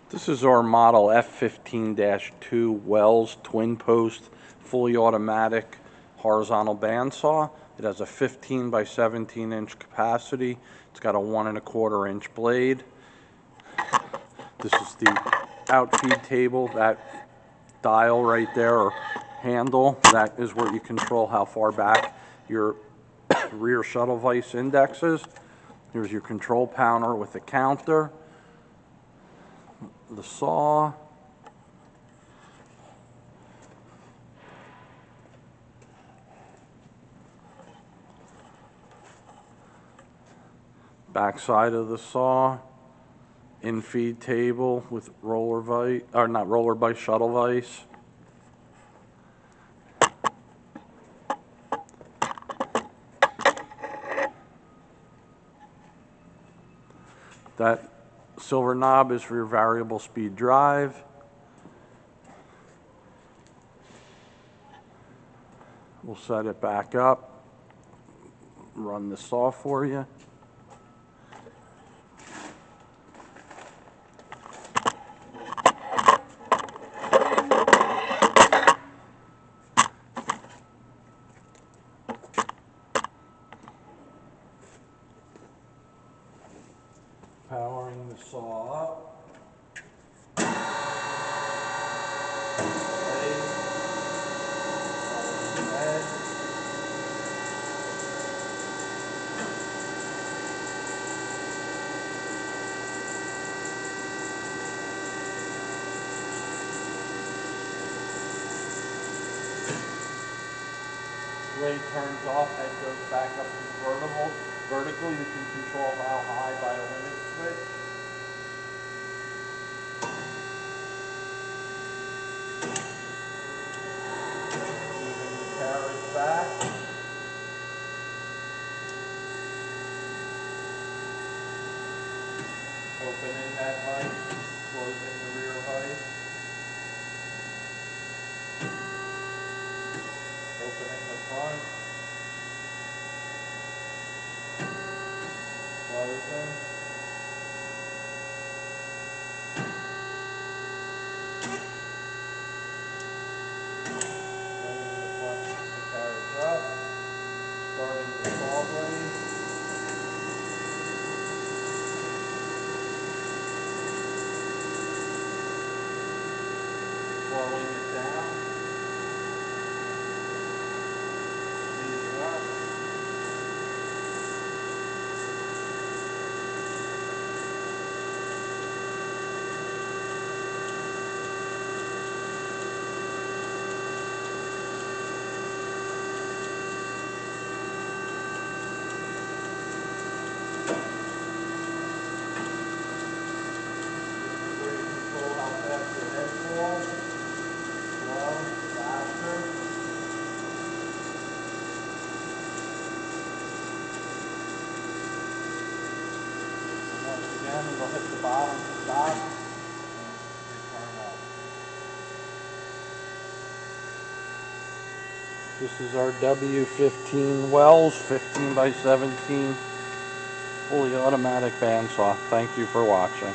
This is our model F-15-2 Wells twin post fully automatic horizontal bandsaw. It has a 15 by 17 inch capacity. It's got a 1¼ inch blade. This is the outfeed table. That dial right there, or handle, that is where you control how far back your rear shuttle vise indexes. Here's your control panel with a counter. The saw, back side of the saw, in-feed table with roller vise, or not roller vise, shuttle vise. That silver knob is for your variable speed drive. We'll set it back up, run the saw for you. Powering the saw up. Blade turns off, head goes back up to vertical. You can control how high by a limit switch. Moving the carriage back. Opening that vise, closing the rear vise. Opening the front. Closing. Bringing the front of the carriage up. Starting the saw blade. Slowing it down. Speeding up. Again, it'll hit the bottom, stop, and turn up. This is our W15 Wells 15 by 17 fully automatic bandsaw. Thank you for watching.